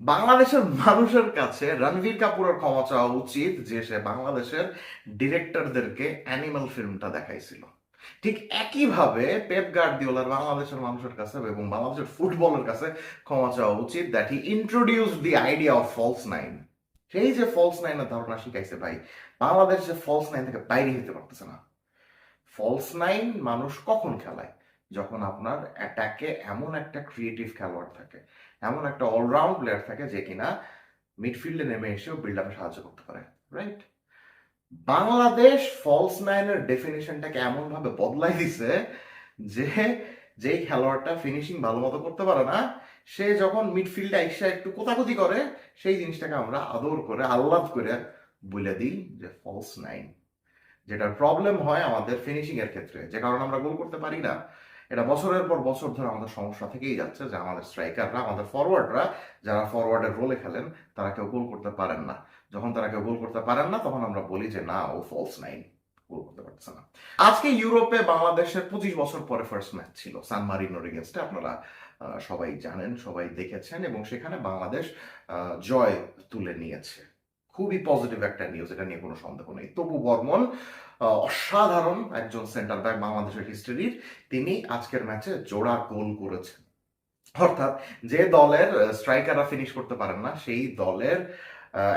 বাংলাদেশের মানুষের কাছে রণবীর কাপুরের ক্ষমা চাওয়া উচিত যে সে বাংলাদেশের ডিরেক্টরদেরকে অ্যানিমাল ফিল্মটা দেখাইছিল। ঠিক একইভাবে পেপ গার্দিওলার বাংলাদেশের মানুষের কাছে এবং বাংলাদেশের ফুটবলের কাছে ক্ষমা চাওয়া উচিত that he introduce the idea of false nine. সেই যে ফলস নাইনের ধারণা শিখাইছে ভাই, বাংলাদেশ যে ফলস নাইন থেকে বাইরে হতে পারতেছে না। ফলস নাইন মানুষ কখন খেলায়? যখন আপনার অ্যাটাকে এমন একটা ক্রিয়েটিভ খেলোয়াড় থাকে, এমন একটা অলরাউন্ড প্লেয়ার থাকে যে কিনা মিডফিল্ডে নেমে এসেও বিল্ড আপে সাহায্য করতে পারে, রাইট? বাংলাদেশ ফলস নাইনের ডেফিনেশনটাকে এমন ভাবে বদলাই দিছে যে যেই খেলোয়াড়টা ফিনিশিং ভালো মতো করতে পারে না, সে যখন মিডফিল্ডে আইসা একটু কোতাকুতি করে, সেই জিনিসটাকে আমরা আদর করে আহ্লাদ করে বলে দিই যে ফলস নাইন। যেটার প্রবলেম হয় আমাদের ফিনিশিং এর ক্ষেত্রে, যে কারণে আমরা গোল করতে পারি না। এটা বছরের পর বছর ধরে আমাদের সমস্যা থেকেই যাচ্ছে যে আমাদের স্ট্রাইকাররা, আমাদের ফরওয়ার্ডরা, যারা ফরওয়ার্ডের রোলে খেলেন, তারা কেউ গোল করতে পারেন না। যখন তারা কেউ গোল করতে পারেন না, তখন আমরা বলি যে না, ও ফলস নাইন, গোল করতে পারছে না। আজকে ইউরোপে বাংলাদেশের 25 বছর পরে ফার্স্ট ম্যাচ ছিল সান মারিনোর এগেনস্টে। আপনারা সবাই জানেন, সবাই দেখেছেন, এবং সেখানে বাংলাদেশ জয় তুলে নিয়েছে। খুবই পজিটিভ একটা নিউজ, এটা নিয়ে কোনো সন্দেহ নেই। তপু বর্মন অসাধারণ একজন সেন্টার ব্যাক বাংলাদেশের হিস্ট্রির, তিনি আজকের ম্যাচে জোড়া গোল করেছেন। অর্থাৎ যে দলের স্ট্রাইকাররা ফিনিশ করতে পারেন না, সেই দলের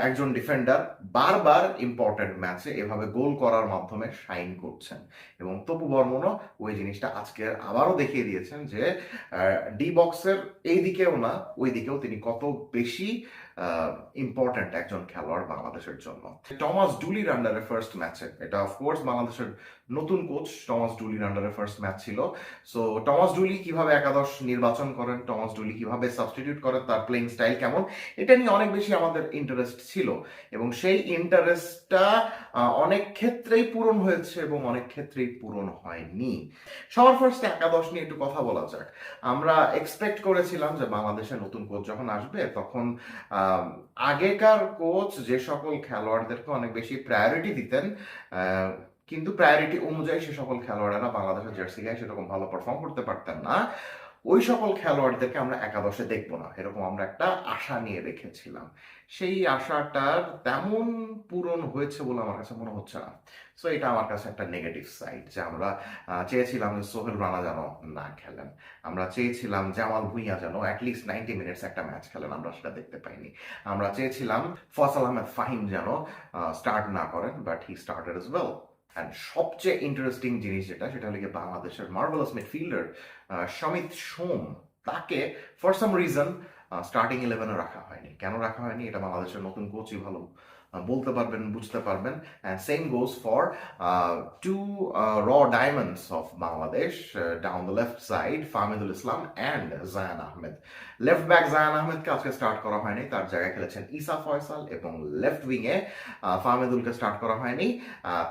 একজন ডিফেন্ডার বারবার ইম্পর্টেন্ট ম্যাচে এভাবে গোল করার মাধ্যমে শাইন করছেন। এবং তপু বর্মনও ওই জিনিসটা আজকে আবারও দেখিয়ে দিয়েছেন যে ডি বক্সের এই দিকেও না ওই দিকেও তিনি কত বেশি ইম্পর্টেন্ট একজন খেলোয়াড় বাংলাদেশের জন্য। টমাস ডুলির আন্ডারে ফার্স্ট ম্যাচে, এটা অফকোর্স বাংলাদেশের নতুন কোচ টমাস ডুলির আন্ডারে ফার্স্ট ম্যাচ ছিল। সো টমাস ডুলি কিভাবে একাদশ নির্বাচন করেন, টমাস ডুলি কিভাবে সাবস্টিটিউট করেন, তার প্লেইং স্টাইল কেমন, এটা নিয়ে অনেক বেশি আমাদের ইন্টারেস্ট ছিল। এবং সেই ইন্টারেস্টটা অনেক ক্ষেত্রেই পূরণ হয়েছে এবং অনেক ক্ষেত্রেই পূরণ হয়নি। সবার ফার্স্টে একাদশ নিয়ে একটু কথা বলা যাক। আমরা এক্সপেক্ট করেছিলাম যে বাংলাদেশের নতুন কোচ যখন আসবে, তখন আগেকার কোচ যে সকল খেলোয়াড়দেরকে অনেক বেশি প্রায়োরিটি দিতেন, কিন্তু প্রায়োরিটি অনুযায়ী সে সকল খেলোয়াড়েরা বাংলাদেশের জার্সি গায়ে সেরকম ভালো পারফর্ম করতে পারতেন না, ওই সকল খেলোয়াড়দেরকে আমরা একাদশে দেখবো না, এরকম আমরা একটা আশা নিয়ে রেখেছিলাম। সেই আশাটার তেমন পূরণ হয়েছে বলে আমার কাছে মনে হচ্ছে না। সো এটা আমার কাছে একটা নেগেটিভ সাইড, যে আমরা চেয়েছিলাম যে সোহেল রানা যেন না খেলেন, আমরা চেয়েছিলাম জামাল ভুঁইয়া যেন অ্যাটলিস্ট 90 মিনিটস একটা ম্যাচ খেলেন, আমরা সেটা দেখতে পাইনি। আমরা চেয়েছিলাম ফয়সাল আহমেদ ফাহিম যেন স্টার্ট না করেন, but he started as well. And সবচেয়ে ইন্টারেস্টিং জিনিস যেটা, সেটা হলো গিয়ে বাংলাদেশের মার্ভেলাস মিডফিল্ডার সমিত সোম, তাকে ফর সাম রিজন স্টার্টিং 11-এ রাখা হয়নি। কেন রাখা হয়নি, এটা বাংলাদেশের নতুন কোচই ভালো বলতে পারবেন, বুঝতে পারবেন। And same goes for two raw diamonds of Bangladesh down the left side, Fahmidul Islam and Zayan Ahmed. Left back Zayan আহমেদকে আজকে স্টার্ট করা হয়নি, তার জায়গায় খেলেছেন ইসা ফয়সাল, এবং লেফট উইংয়ে ফাহমিদুলকে স্টার্ট করা হয়নি,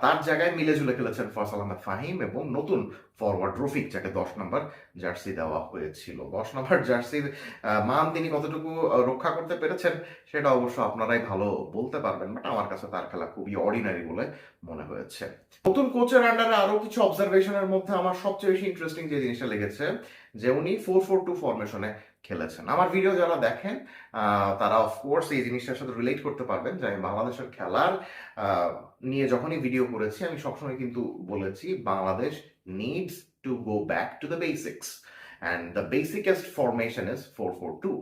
তার জায়গায় মিলে ঝুলে খেলেছেন ফয়সাল আহমেদ ফাহিম এবং নতুন ফরওয়ার্ড রফিক, যাকে 10 নম্বর জার্সি দেওয়া হয়েছিল। 10 নম্বর জার্সির মান তিনি কতটুকু রক্ষা করতে পেরেছেন সেটা অবশ্য আপনারাই ভালো বলতে পারবেন, বাট আমার কাছে তার খেলা খুবই অর্ডিনারি বলে মনে হয়েছে। নতুন কোচের আন্ডারে আরো কিছু অবজারভেশনের মধ্যে আমার সবচেয়ে বেশি ইন্টারেস্টিং যে জিনিসটা লেগেছে, যে উনি 4-4-2 ফরমেশনে খেলেছেন। আমার ভিডিও যারা দেখেন তারা অফকোর্স এই জিনিসটার সাথে রিলেট করতে পারবেন, যে আমি বাংলাদেশের খেলার নিয়ে যখনই ভিডিও করেছি, আমি সবসময় কিন্তু বলেছি Bangladesh needs to go back to the basics, and the basicest formation is 4-4-2।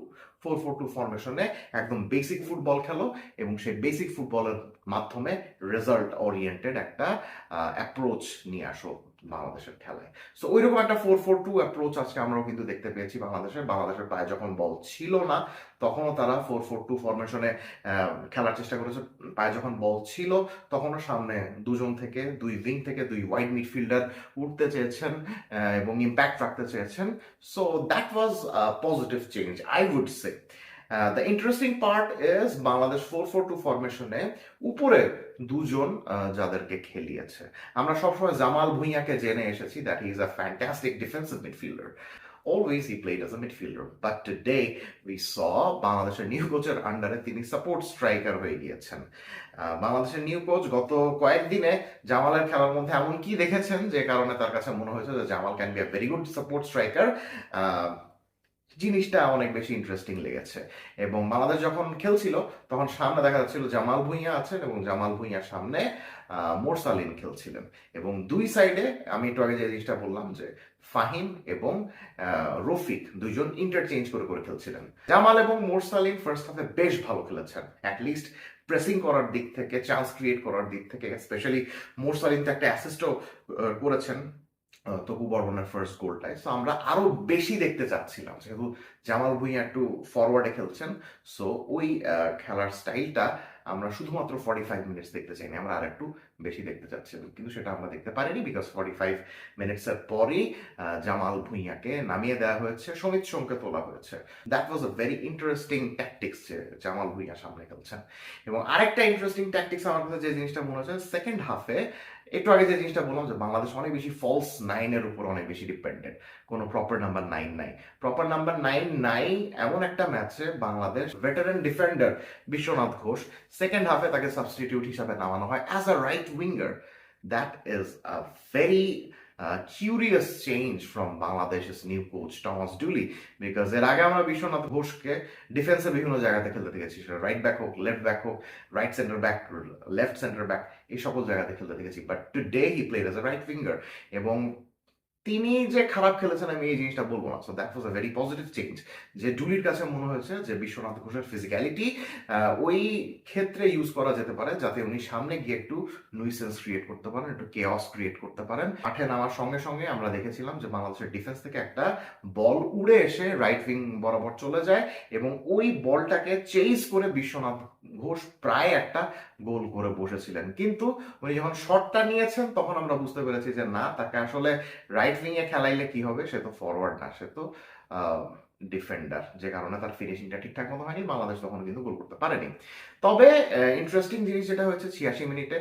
4-4-2 ফরমেশনে একদম বেসিক ফুটবল খেলো এবং সেই বেসিক ফুটবলের মাধ্যমে রেজাল্ট ওরিয়েন্টেড একটা অ্যাপ্রোচ নিয়ে আসো বাংলাদেশের খেলায়। সো ওইরকম একটা 4-4-2 অ্যাপ্রোচ আজকে আমরাও কিন্তু দেখতে পেয়েছি বাংলাদেশের পায়ে যখন বল ছিল না, তখনও তারা 4-4-2 ফরমেশনে খেলার চেষ্টা করেছে। পায়ে যখন বল ছিল, তখনও সামনে দুজন থেকে, দুই উইং থেকে দুই ওয়াইড মিডফিল্ডার উঠতে চেয়েছেন এবং ইম্প্যাক্ট রাখতে চেয়েছেন। So that was positive change, I would say. The interesting part is Bangladesh 4-4-2 ফরমেশনে উপরে দুজন যাদেরকে খেলিয়েছে। আমরা সবসময় জামাল ভুঁইয়াকে জেনে এসেছি that he is a fantastic defensive midfielder. Always he played as a midfielder, but today we saw বাংলাদেশের নিউ কোচের আন্ডারে তিনি সাপোর্ট স্ট্রাইকার হয়ে গিয়েছেন। বাংলাদেশের নিউ কোচ গত কয়েকদিনে জামালের খেলার মধ্যে এমন কি দেখেছেন যে কারণে তার কাছে মনে হয়েছে যে Jamal can be a very good support striker. জিনিসটা অনেক বেশি ইন্টারেস্টিং লেগেছে। এবং বাংলাদেশ যখন খেলছিল তখন সামনে দেখা যাচ্ছিল জামাল ভুঁইয়া আছেন এবং জামাল ভুঁইয়ার সামনে মোরসালিন খেলছিলেন। এবং দুই সাইডে আমি একটু আগে যে জিনিসটা বললাম যে ফাহিম এবং রফিক দুইজন ইন্টারচেঞ্জ করে করে খেলছিলেন। জামাল এবং মোরসালিন ফার্স্ট হাফে বেশ ভালো খেলেছেন, অ্যাটলিস্ট প্রেসিং করার দিক থেকে, চান্স ক্রিয়েট করার দিক থেকে। স্পেশালি মোরসালিন তো একটা অ্যাসিস্টও করেছেন তপু বর্মনের ফার্স্ট গোলটায়। সো আমরা আরো বেশি দেখতে চাচ্ছিলাম, যেহেতু জামাল ভুঁইয়া একটু ফরওয়ার্ডে খেলছেন। সো ওই খেলার স্টাইলটা আমরা শুধুমাত্র 45 মিনিটস দেখতে চাইনি, আমরা আর একটু বেশি দেখতে চাচ্ছিলাম, কিন্তু সেটা আমরা দেখতে পারিনি বিকজ 45 মিনিটসের পরই জামাল ভুঁইয়াকে নামিয়ে দেওয়া হয়েছে, সমিত সোমকে তোলা হয়েছে। That was a very interesting tactics যে জামাল ভুঁইয়া সামনে খেলছেন। এবং আরেকটা ইন্টারেস্টিং ট্যাকটিক্স আমার কাছে যে জিনিসটা মনে হচ্ছে, সেকেন্ড হাফে একটু আগে যে জিনিসটা বললাম যে বাংলাদেশ অনেক বেশি ফলস নাইনের উপর অনেক বেশি ডিপেন্ডেন্ট, কোনো প্রপার নাম্বার 9 নাই। প্রপার নাম্বার 9 নাই এমন একটা ম্যাচে Bangladesh veteran defender Biswanath Ghosh second হাফে তাকে সাবস্টিটিউট হিসাবে নামানো হয় as a right winger. That is a very curious change from বাংলাদেশের নিউ কোচ টমাস ডুলি, বিকজ এর আগে আমরা বিশ্বনাথ ঘোষকে ডিফেন্সে বিভিন্ন জায়গাতে খেলতে দেখেছি, সেটা রাইট ব্যাক হোক, লেফট ব্যাক হোক, right centre back, left centre back, এই সকল জায়গাতে খেলতে দেখেছি। But today he played as a right winger এবং তিনি যে খারাপ খেলেছেন আমি এই জিনিসটা বলবো না। So that was a very positive change, যে ডুলির কাছে মনে হয়েছে যে বিশ্বনাথ ঘোষের ফিজিক্যালিটি ওই ক্ষেত্রে ইউজ করা যেতে পারে যাতে উনি সামনে গিয়ে একটু নুইসেন্স ক্রিয়েট করতে পারেন, একটু কেওস ক্রিয়েট করতে পারেন। মাঠে নামার সঙ্গে সঙ্গে আমরা দেখেছিলাম যে বাংলাদেশের ডিফেন্স থেকে একটা বল উড়ে এসে রাইট উইং বরাবর চলে যায় এবং ওই বলটাকে চেইস করে বিশ্বনাথ ঘোষ প্রায় একটা গোল করে বসেছিলেন। কিন্তু উনি যখন শটটা নিয়েছেন তখন আমরা বুঝতে পেরেছি যে না, তাকে আসলে রাইট উইংয়ে খেলাইলে কি হবে, সে তো ফরওয়ার্ড না, সে তো ডিফেন্ডার, যে কারণে তার ফিনিশিংটা ঠিকঠাক মতো হয়নি, বাংলাদেশ তখন কিন্তু গোল করতে পারেনি। তবে ইন্টারেস্টিং জিনিস যেটা হয়েছে 86 মিনিটে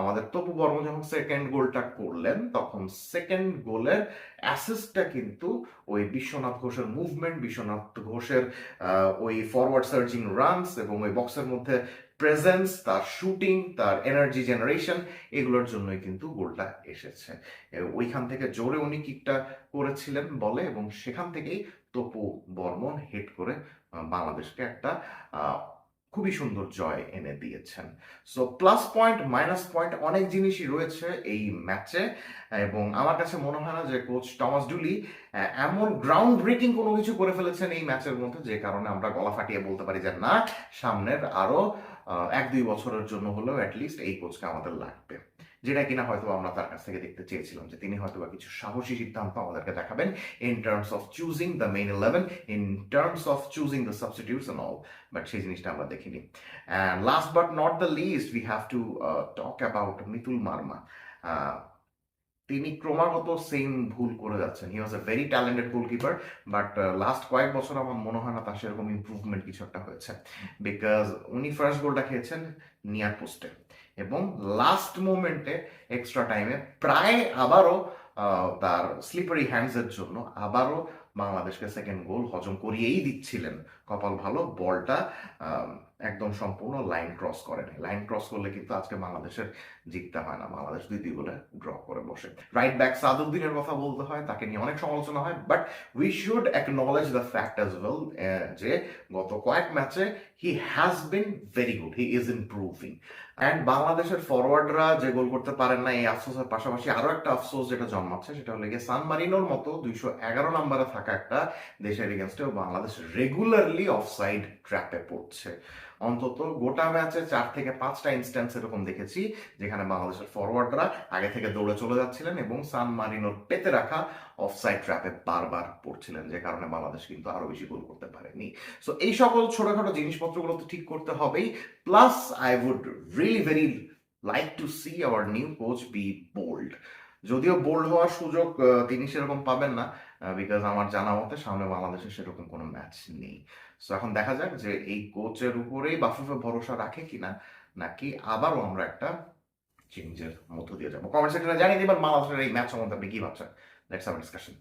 আমাদের তপু বর্মন যখন সেকেন্ড গোলটা করলেন তখন সেকেন্ড গোলের অ্যাসিস্টটা কিন্তু ওই বিশ্বনাথ ঘোষের মুভমেন্ট, বিশ্বনাথ ঘোষের ওই ফরওয়ার্ড সার্জিং রানস এবং ওই বক্সের মধ্যে প্রেজেন্স, তার শুটিং, তার এনার্জি জেনারেশন, এগুলোর জন্যই কিন্তু গোলটা এসেছে। ওইখান থেকে জোরে উনি কিকটা করেছিলেন বলে এবং সেখান থেকেই তপু বর্মন হেড করে বাংলাদেশকে একটা খুবই সুন্দর জয় এনে দিয়েছেন। So plus point minus point অনেক জিনিসই রয়েছে এই ম্যাচে এবং আমার কাছে মনে হয় না যে কোচ টমাস ডুলি এমন গ্রাউন্ড ব্রেকিং কোনো কিছু করে ফেলেছেন এই ম্যাচের মধ্যে যে কারণে আমরা গলা ফাটিয়ে বলতে পারি যে না, সামনের আরো 1-2 বছরের জন্য হলেও অ্যাটলিস্ট এই কোচকে আমাদের লাগবে, যেটা কিনা হয়তো আমরা তার কাছ থেকে দেখতে চেয়েছিলাম যে তিনি হয়তো বা কিছু সাহসী সিদ্ধান্ত আমাদেরকে দেখাবেন in terms of choosing the main 11, in terms of choosing the substitutes and all, but সেই জিনিসটা আমরা দেখিনি। And last but not the least we have to talk about Mitul Marma. তিনি ক্রমাগত সেম ভুল করে যাচ্ছেন। He was a very talented goalkeeper, but last কয়েক বছর আমার মনে হয় না তার সেরকম ইম্প্রুভমেন্ট কিছু একটা হয়েছে, বিকজ উনি ফার্স্ট গোলটা খেয়েছেন নিয়ার পোস্টে এবং লাস্ট মোমেন্টে এক্সট্রা টাইমে প্রায় আবারও তার স্লিপারি হ্যান্ডসের জন্য আবারও বাংলাদেশকে সেকেন্ড গোল হজম করিয়েই দিচ্ছিলেন। কপাল ভালো, বলটা একদম সম্পূর্ণ লাইন ক্রস করেনি। লাইন ক্রস করলে কিন্তু আজকে বাংলাদেশের জিততে হয় না, বাংলাদেশ 2-2 গোলে ড্র করে বসে। রাইট ব্যাক সাদউদ্দিনের কথা বলতে হয়, তাকে নিয়ে অনেক সমালোচনা হয়, but we should acknowledge the fact as well যে গত কয়েক ম্যাচে he has been very good, he is improving. And বাংলাদেশের ফরওয়ার্ডরা যে গোল করতে পারেন না, এই আফসোসের পাশাপাশি আরো একটা আফসোস যেটা জন্মাচ্ছে সেটা হলো গিয়ে সান মারিনোর মতো 211 নম্বরে থাকা একটা দেশের এগেনস্টেও বাংলাদেশ রেগুলারলি অফসাইড ট্র্যাপে পড়ছে। অন্তত গোটা ম্যাচে 4 থেকে 5টা ইনস্ট্যান্স এরকম দেখেছি যেখানে বাংলাদেশের ফরওয়ার্ডরা আগে থেকে দৌড়ে চলে যাচ্ছিলেন এবং সান মারিনোর পেতে রাখা অফসাইড ট্র্যাপে বারবার পড়ছিলেন, যে কারণে বাংলাদেশ কিন্তু আরো বেশি গোল করতে পারেনি। সো এই সকল ছোটখাটো জিনিসপত্রগুলো তো ঠিক করতে হবেই, plus I would really very like to see our new coach be bold. যদিও বোল্ড হওয়ার সুযোগ তিনি সেরকম পাবেন না, বিকজ আমার জানা মতে সামনে বাংলাদেশের সেরকম কোনো ম্যাচ নেই। সো এখন দেখা যাক যে এই কোচের উপরেই বাফুফে ভরসা রাখে কিনা, নাকি আবারও আমরা একটা চেঞ্জের মধ্য দিয়ে যাবো। কমেন্ট সেকশনে জানিয়ে দিবেন বাংলাদেশের এই ম্যাচ সম্বন্ধে আপনি কি ভাবছেন। Let's have a discussion.